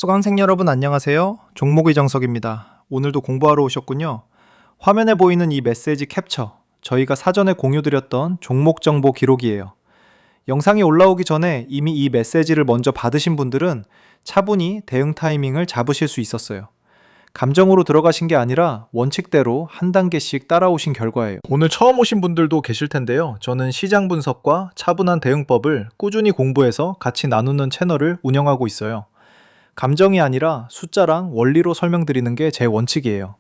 수강생 여러분 안녕하세요. 종목의 정석입니다. 오늘도 공부하러 오셨군요. 화면에 보이는 이 메시지 캡처, 저희가 사전에 공유드렸던 종목 정보 기록이에요. 영상이 올라오기 전에 이미 이 메시지를 먼저 받으신 분들은 차분히 대응 타이밍을 잡으실 수 있었어요. 감정으로 들어가신 게 아니라 원칙대로 한 단계씩 따라오신 결과예요. 오늘 처음 오신 분들도 계실 텐데요. 저는 시장 분석과 차분한 대응법을 꾸준히 공부해서 같이 나누는 채널을 운영하고 있어요. 감정이 아니라 숫자랑 원리로 설명드리는 게 제 원칙이에요.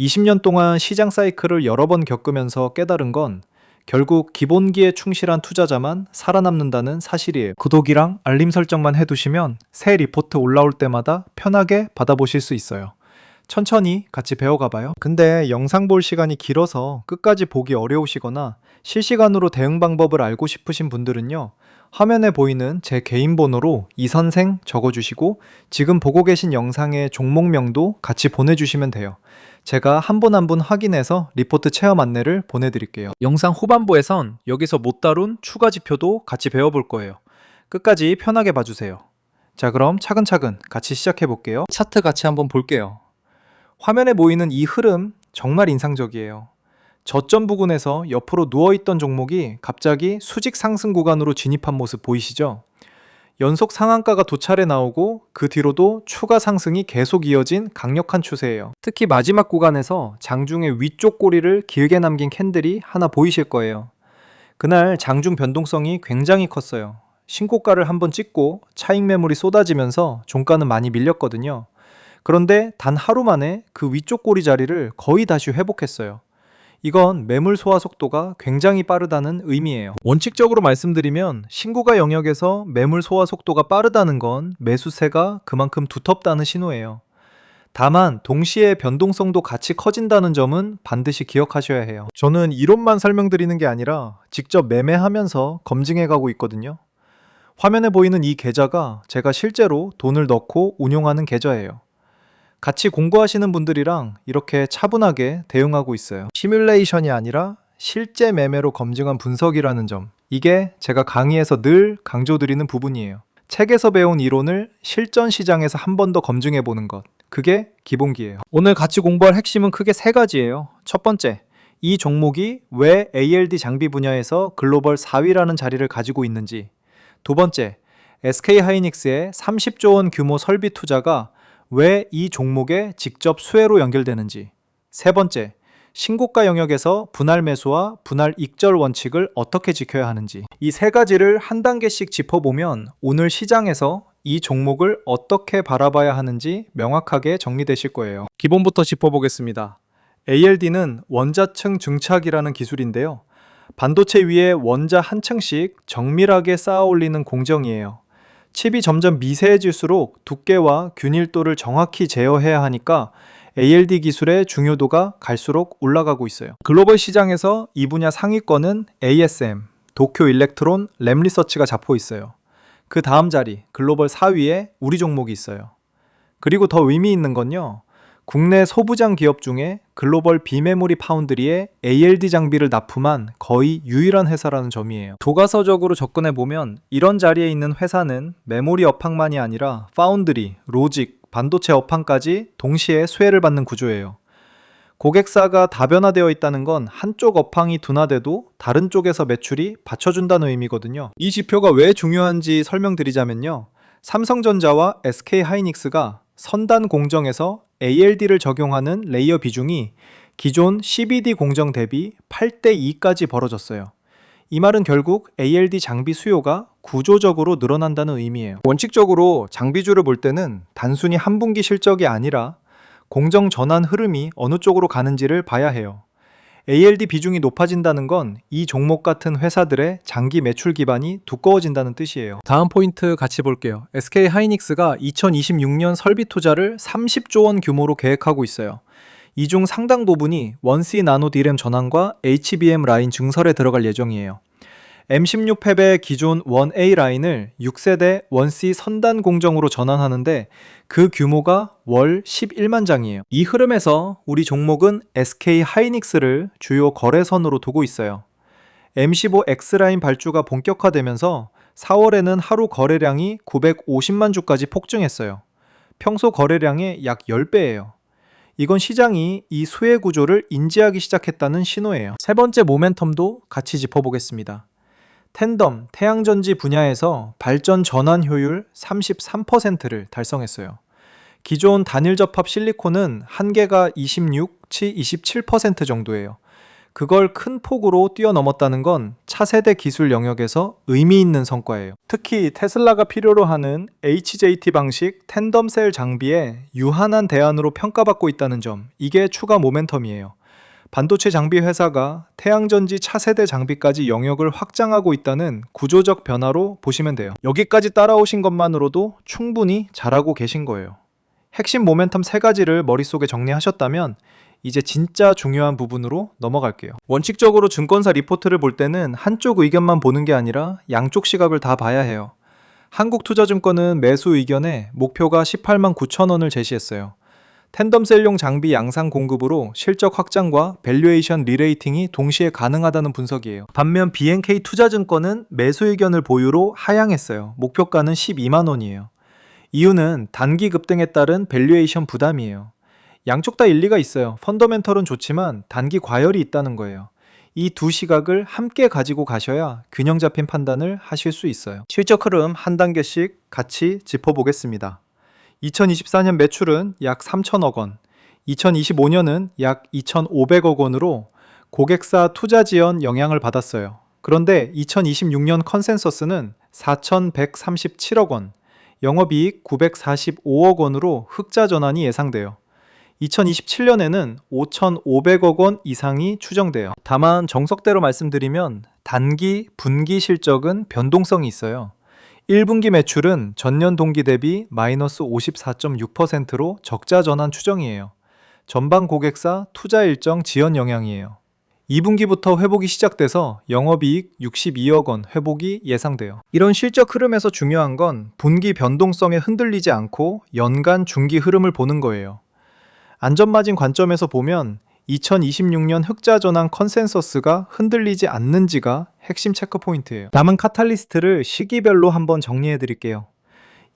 20년 동안 시장 사이클을 여러 번 겪으면서 깨달은 건 결국 기본기에 충실한 투자자만 살아남는다는 사실이에요. 구독이랑 알림 설정만 해두시면 새 리포트 올라올 때마다 편하게 받아보실 수 있어요. 천천히 같이 배워가봐요. 근데 영상 볼 시간이 길어서 끝까지 보기 어려우시거나 실시간으로 대응 방법을 알고 싶으신 분들은요, 화면에 보이는 제 개인 번호로 이선생 적어주시고 지금 보고 계신 영상의 종목명도 같이 보내주시면 돼요. 제가 한 분 한 분 확인해서 리포트 체험 안내를 보내드릴게요. 영상 후반부에선 여기서 못 다룬 추가 지표도 같이 배워볼 거예요. 끝까지 편하게 봐주세요. 자, 그럼 차근차근 같이 시작해 볼게요. 차트 같이 한번 볼게요. 화면에 보이는 이 흐름 정말 인상적이에요. 저점 부근에서 옆으로 누워있던 종목이 갑자기 수직 상승 구간으로 진입한 모습 보이시죠? 연속 상한가가 두 차례 나오고 그 뒤로도 추가 상승이 계속 이어진 강력한 추세예요. 특히 마지막 구간에서 장중의 위쪽 꼬리를 길게 남긴 캔들이 하나 보이실 거예요. 그날 장중 변동성이 굉장히 컸어요. 신고가를 한번 찍고 차익 매물이 쏟아지면서 종가는 많이 밀렸거든요. 그런데 단 하루 만에 그 위쪽 꼬리 자리를 거의 다시 회복했어요. 이건 매물 소화 속도가 굉장히 빠르다는 의미예요. 원칙적으로 말씀드리면 신고가 영역에서 매물 소화 속도가 빠르다는 건 매수세가 그만큼 두텁다는 신호예요. 다만 동시에 변동성도 같이 커진다는 점은 반드시 기억하셔야 해요. 저는 이론만 설명드리는 게 아니라 직접 매매하면서 검증해 가고 있거든요. 화면에 보이는 이 계좌가 제가 실제로 돈을 넣고 운용하는 계좌예요. 같이 공부하시는 분들이랑 이렇게 차분하게 대응하고 있어요. 시뮬레이션이 아니라 실제 매매로 검증한 분석이라는 점, 이게 제가 강의에서 늘 강조드리는 부분이에요. 책에서 배운 이론을 실전 시장에서 한 번 더 검증해 보는 것, 그게 기본기예요. 오늘 같이 공부할 핵심은 크게 세 가지예요. 첫 번째, 이 종목이 왜 ALD 장비 분야에서 글로벌 4위라는 자리를 가지고 있는지. 두 번째, SK하이닉스의 30조 원 규모 설비 투자가 왜 이 종목에 직접 수혜로 연결되는지. 세 번째, 신고가 영역에서 분할 매수와 분할 익절 원칙을 어떻게 지켜야 하는지. 이 세 가지를 한 단계씩 짚어보면 오늘 시장에서 이 종목을 어떻게 바라봐야 하는지 명확하게 정리되실 거예요. 기본부터 짚어보겠습니다. ALD는 원자층 증착이라는 기술인데요. 반도체 위에 원자 한 층씩 정밀하게 쌓아 올리는 공정이에요. 칩이 점점 미세해질수록 두께와 균일도를 정확히 제어해야 하니까 ALD 기술의 중요도가 갈수록 올라가고 있어요. 글로벌 시장에서 이 분야 상위권은 ASM, 도쿄 일렉트론, 램리서치가 잡고 있어요. 그 다음 자리, 글로벌 4위에 우리 종목이 있어요. 그리고 더 의미 있는 건요, 국내 소부장 기업 중에 글로벌 비메모리 파운드리에 ALD 장비를 납품한 거의 유일한 회사라는 점이에요. 교과서적으로 접근해보면 이런 자리에 있는 회사는 메모리 업황만이 아니라 파운드리, 로직, 반도체 업황까지 동시에 수혜를 받는 구조예요. 고객사가 다변화되어 있다는 건 한쪽 업황이 둔화돼도 다른 쪽에서 매출이 받쳐준다는 의미거든요. 이 지표가 왜 중요한지 설명드리자면요, 삼성전자와 SK하이닉스가 선단 공정에서 ALD를 적용하는 레이어 비중이 기존 CVD 공정 대비 8대2까지 벌어졌어요. 이 말은 결국 ALD 장비 수요가 구조적으로 늘어난다는 의미예요. 원칙적으로 장비주를 볼 때는 단순히 한 분기 실적이 아니라 공정 전환 흐름이 어느 쪽으로 가는지를 봐야 해요. ALD 비중이 높아진다는 건 이 종목 같은 회사들의 장기 매출 기반이 두꺼워진다는 뜻이에요. 다음 포인트 같이 볼게요. SK하이닉스가 2026년 설비 투자를 30조 원 규모로 계획하고 있어요. 이 중 상당 부분이 1C 나노 D램 전환과 HBM 라인 증설에 들어갈 예정이에요. M16 팹의 기존 1A 라인을 6세대 1C 선단 공정으로 전환하는데 그 규모가 월 11만 장이에요. 이 흐름에서 우리 종목은 SK하이닉스를 주요 거래선으로 두고 있어요. M15 X라인 발주가 본격화되면서 4월에는 하루 거래량이 950만 주까지 폭증했어요. 평소 거래량의 약 10배예요. 이건 시장이 이 수혜 구조를 인지하기 시작했다는 신호예요. 세 번째 모멘텀도 같이 짚어보겠습니다. 텐덤, 태양전지 분야에서 발전 전환 효율 33%를 달성했어요. 기존 단일 접합 실리콘은 한계가 26치 27% 정도예요. 그걸 큰 폭으로 뛰어넘었다는 건 차세대 기술 영역에서 의미 있는 성과예요. 특히 테슬라가 필요로 하는 HJT 방식 텐덤 셀 장비에 유한한 대안으로 평가받고 있다는 점, 이게 추가 모멘텀이에요. 반도체 장비 회사가 태양전지 차세대 장비까지 영역을 확장하고 있다는 구조적 변화로 보시면 돼요. 여기까지 따라오신 것만으로도 충분히 잘하고 계신 거예요. 핵심 모멘텀 3가지를 머릿속에 정리하셨다면 이제 진짜 중요한 부분으로 넘어갈게요. 원칙적으로 증권사 리포트를 볼 때는 한쪽 의견만 보는 게 아니라 양쪽 시각을 다 봐야 해요. 한국투자증권은 매수 의견에 목표가 18만 9천 원을 제시했어요. 텐덤셀용 장비 양산 공급으로 실적 확장과 밸류에이션 리레이팅이 동시에 가능하다는 분석이에요. 반면 BNK 투자증권은 매수 의견을 보유로 하향했어요. 목표가는 12만 원이에요. 이유는 단기 급등에 따른 밸류에이션 부담이에요. 양쪽 다 일리가 있어요. 펀더멘털은 좋지만 단기 과열이 있다는 거예요. 이 두 시각을 함께 가지고 가셔야 균형 잡힌 판단을 하실 수 있어요. 실적 흐름 한 단계씩 같이 짚어보겠습니다. 2024년 매출은 약 3천억 원, 2025년은 약 2,500억 원으로 고객사 투자 지원 영향을 받았어요. 그런데 2026년 컨센서스는 4,137억 원, 영업이익 945억 원으로 흑자 전환이 예상돼요. 2027년에는 5,500억 원 이상이 추정돼요. 다만 정석대로 말씀드리면 단기, 분기 실적은 변동성이 있어요. 1분기 매출은 전년 동기 대비 마이너스 54.6%로 적자 전환 추정이에요. 전방 고객사 투자 일정 지연 영향이에요. 2분기부터 회복이 시작돼서 영업이익 62억 원 회복이 예상돼요. 이런 실적 흐름에서 중요한 건 분기 변동성에 흔들리지 않고 연간 중기 흐름을 보는 거예요. 안전마진 관점에서 보면 2026년 흑자 전환 컨센서스가 흔들리지 않는지가 핵심 체크포인트예요. 남은 카탈리스트를 시기별로 한번 정리해 드릴게요.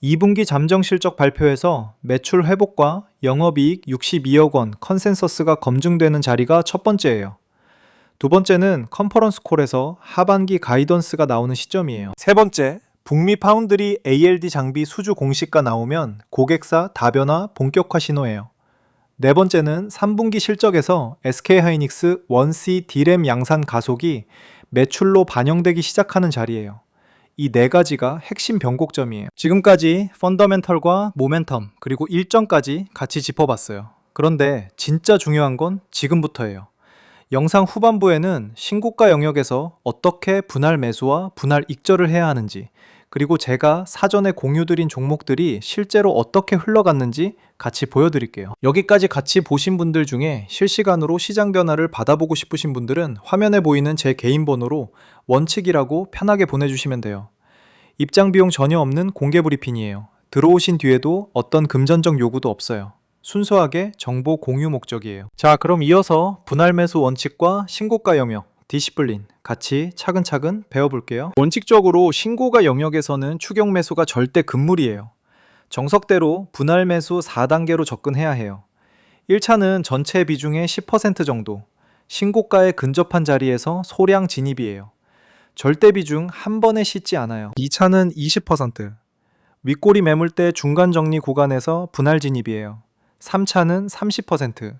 2분기 잠정 실적 발표에서 매출 회복과 영업이익 62억 원 컨센서스가 검증되는 자리가 첫 번째예요. 두 번째는 컨퍼런스 콜에서 하반기 가이던스가 나오는 시점이에요. 세 번째, 북미 파운드리 ALD 장비 수주 공시가 나오면 고객사 다변화 본격화 신호예요. 네 번째는 3분기 실적에서 SK하이닉스 1C D램 양산 가속이 매출로 반영되기 시작하는 자리예요. 이 네 가지가 핵심 변곡점이에요. 지금까지 펀더멘털과 모멘텀 그리고 일정까지 같이 짚어봤어요. 그런데 진짜 중요한 건 지금부터예요. 영상 후반부에는 신고가 영역에서 어떻게 분할 매수와 분할 익절을 해야 하는지, 그리고 제가 사전에 공유드린 종목들이 실제로 어떻게 흘러갔는지 같이 보여드릴게요. 여기까지 같이 보신 분들 중에 실시간으로 시장 변화를 받아보고 싶으신 분들은 화면에 보이는 제 개인 번호로 원칙이라고 편하게 보내주시면 돼요. 입장 비용 전혀 없는 공개 브리핑이에요. 들어오신 뒤에도 어떤 금전적 요구도 없어요. 순수하게 정보 공유 목적이에요. 자, 그럼 이어서 분할 매수 원칙과 신고가 영역, 디시플린 같이 차근차근 배워볼게요. 원칙적으로 신고가 영역에서는 추격 매수가 절대 금물이에요. 정석대로 분할 매수 4단계로 접근해야 해요. 1차는 전체 비중의 10% 정도, 신고가에 근접한 자리에서 소량 진입이에요. 절대 비중 한 번에 씻지 않아요. 2차는 20%, 윗꼬리 매물대 중간 정리 구간에서 분할 진입이에요. 3차는 30%,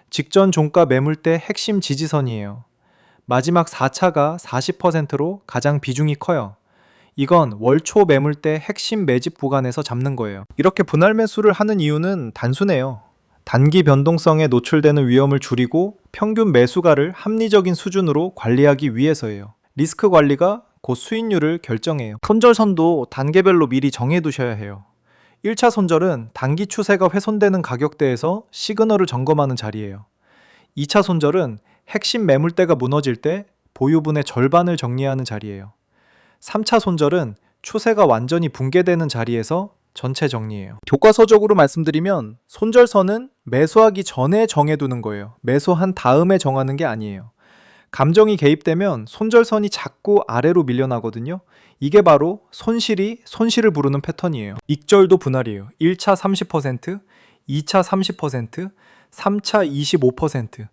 직전 종가 매물대 핵심 지지선이에요. 마지막 4차가 40%로 가장 비중이 커요. 이건 월초 매물대 핵심 매집 구간에서 잡는 거예요. 이렇게 분할 매수를 하는 이유는 단순해요. 단기 변동성에 노출되는 위험을 줄이고 평균 매수가를 합리적인 수준으로 관리하기 위해서예요. 리스크 관리가 곧 수익률을 결정해요. 손절선도 단계별로 미리 정해두셔야 해요. 1차 손절은 단기 추세가 훼손되는 가격대에서 시그널을 점검하는 자리예요. 2차 손절은 핵심 매물대가 무너질 때 보유분의 절반을 정리하는 자리예요. 3차 손절은 추세가 완전히 붕괴되는 자리에서 전체 정리예요. 교과서적으로 말씀드리면 손절선은 매수하기 전에 정해두는 거예요. 매수한 다음에 정하는 게 아니에요. 감정이 개입되면 손절선이 자꾸 아래로 밀려나거든요. 이게 바로 손실이 손실을 부르는 패턴이에요. 익절도 분할이에요. 1차 30%, 2차 30%, 3차 25%,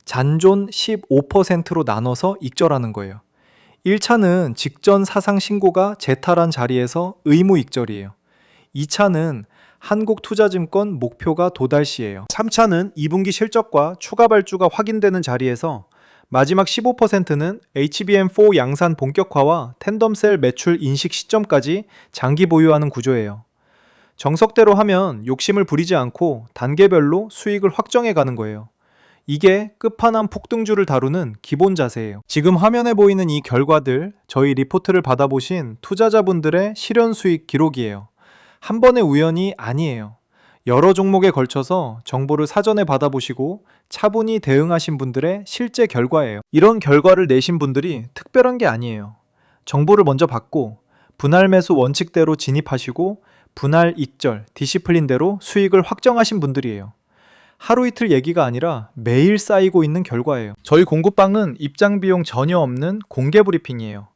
잔존 15%로 나눠서 익절하는 거예요. 1차는 직전 사상 신고가 재탈한 자리에서 의무 익절이에요. 2차는 한국투자증권 목표가 도달 시예요. 3차는 2분기 실적과 추가 발주가 확인되는 자리에서 마지막 15%는 HBM4 양산 본격화와 텐덤셀 매출 인식 시점까지 장기 보유하는 구조예요. 정석대로 하면 욕심을 부리지 않고 단계별로 수익을 확정해 가는 거예요. 이게 끝판왕 폭등주를 다루는 기본 자세예요. 지금 화면에 보이는 이 결과들, 저희 리포트를 받아보신 투자자분들의 실현 수익 기록이에요. 한 번의 우연이 아니에요. 여러 종목에 걸쳐서 정보를 사전에 받아보시고 차분히 대응하신 분들의 실제 결과예요. 이런 결과를 내신 분들이 특별한 게 아니에요. 정보를 먼저 받고 분할 매수 원칙대로 진입하시고 분할 익절, 디시플린대로 수익을 확정하신 분들이에요. 하루 이틀 얘기가 아니라 매일 쌓이고 있는 결과예요. 저희 공구방은 입장 비용 전혀 없는 공개 브리핑이에요.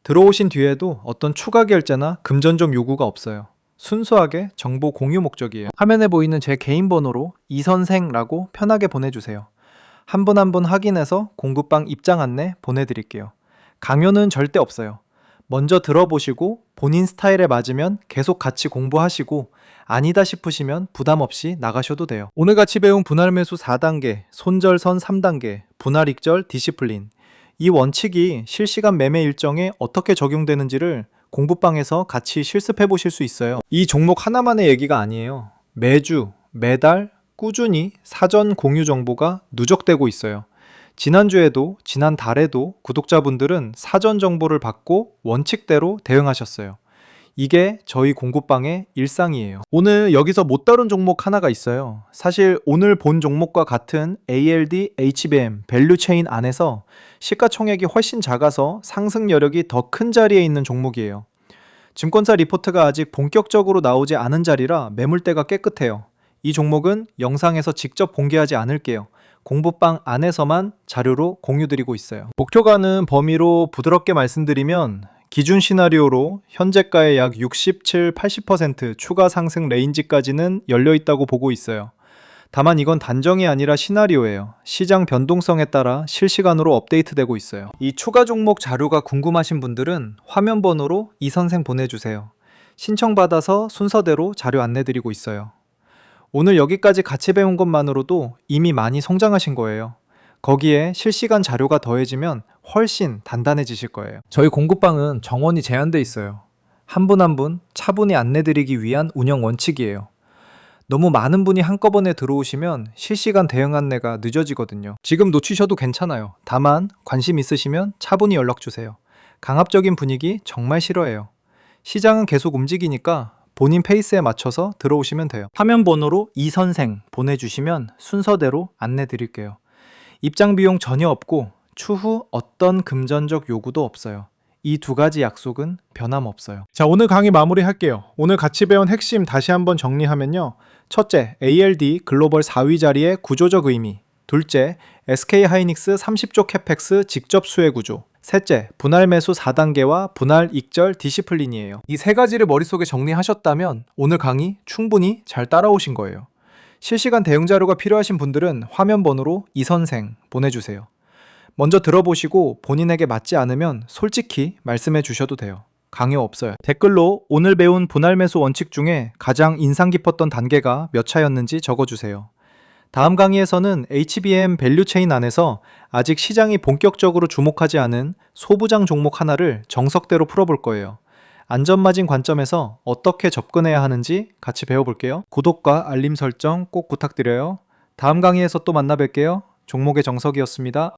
들어오신 뒤에도 어떤 추가 결제나 금전적 요구가 없어요. 순수하게 정보 공유 목적이에요. 화면에 보이는 제 개인 번호로 이선생라고 편하게 보내주세요. 한 분 한 분 확인해서 공구방 입장 안내 보내드릴게요. 강요는 절대 없어요. 먼저 들어보시고 본인 스타일에 맞으면 계속 같이 공부하시고 아니다 싶으시면 부담 없이 나가셔도 돼요. 오늘 같이 배운 분할 매수 4단계, 손절선 3단계, 분할 익절 디시플린, 이 원칙이 실시간 매매 일정에 어떻게 적용되는지를 공부방에서 같이 실습해 보실 수 있어요. 이 종목 하나만의 얘기가 아니에요. 매주, 매달 꾸준히 사전 공유 정보가 누적되고 있어요. 지난주에도 지난달에도 구독자분들은 사전 정보를 받고 원칙대로 대응하셨어요. 이게 저희 공구방의 일상이에요. 오늘 여기서 못 다룬 종목 하나가 있어요. 사실 오늘 본 종목과 같은 ALD, HBM, 밸류체인 안에서 시가총액이 훨씬 작아서 상승 여력이 더 큰 자리에 있는 종목이에요. 증권사 리포트가 아직 본격적으로 나오지 않은 자리라 매물대가 깨끗해요. 이 종목은 영상에서 직접 공개하지 않을게요. 공부방 안에서만 자료로 공유드리고 있어요. 목표 가는 범위로 부드럽게 말씀드리면 기준 시나리오로 현재가의 약 67, 80% 추가 상승 레인지까지는 열려 있다고 보고 있어요. 다만 이건 단정이 아니라 시나리오예요. 시장 변동성에 따라 실시간으로 업데이트되고 있어요. 이 추가 종목 자료가 궁금하신 분들은 화면 번호로 이선생 보내주세요. 신청받아서 순서대로 자료 안내드리고 있어요. 오늘 여기까지 같이 배운 것만으로도 이미 많이 성장하신 거예요. 거기에 실시간 자료가 더해지면 훨씬 단단해지실 거예요. 저희 공구방은 정원이 제한돼 있어요. 한 분 한 분 차분히 안내드리기 위한 운영 원칙이에요. 너무 많은 분이 한꺼번에 들어오시면 실시간 대응 안내가 늦어지거든요. 지금 놓치셔도 괜찮아요. 다만 관심 있으시면 차분히 연락주세요. 강압적인 분위기 정말 싫어해요. 시장은 계속 움직이니까 본인 페이스에 맞춰서 들어오시면 돼요. 화면 번호로 이선생 보내주시면 순서대로 안내 드릴게요. 입장 비용 전혀 없고 추후 어떤 금전적 요구도 없어요. 이 두 가지 약속은 변함없어요. 자, 오늘 강의 마무리할게요. 오늘 같이 배운 핵심 다시 한번 정리하면요. 첫째, ALD 글로벌 4위 자리의 구조적 의미. 둘째, SK하이닉스 30조 캐펙스 직접 수혜 구조. 셋째, 분할 매수 4단계와 분할 익절 디시플린이에요. 이 세 가지를 머릿속에 정리하셨다면 오늘 강의 충분히 잘 따라오신 거예요. 실시간 대응 자료가 필요하신 분들은 화면 번호로 이선생 보내주세요. 먼저 들어보시고 본인에게 맞지 않으면 솔직히 말씀해 주셔도 돼요. 강요 없어요. 댓글로 오늘 배운 분할 매수 원칙 중에 가장 인상 깊었던 단계가 몇 차였는지 적어주세요. 다음 강의에서는 HBM 밸류체인 안에서 아직 시장이 본격적으로 주목하지 않은 소부장 종목 하나를 정석대로 풀어볼 거예요. 안전마진 관점에서 어떻게 접근해야 하는지 같이 배워볼게요. 구독과 알림 설정 꼭 부탁드려요. 다음 강의에서 또 만나 뵐게요. 종목의 정석이었습니다.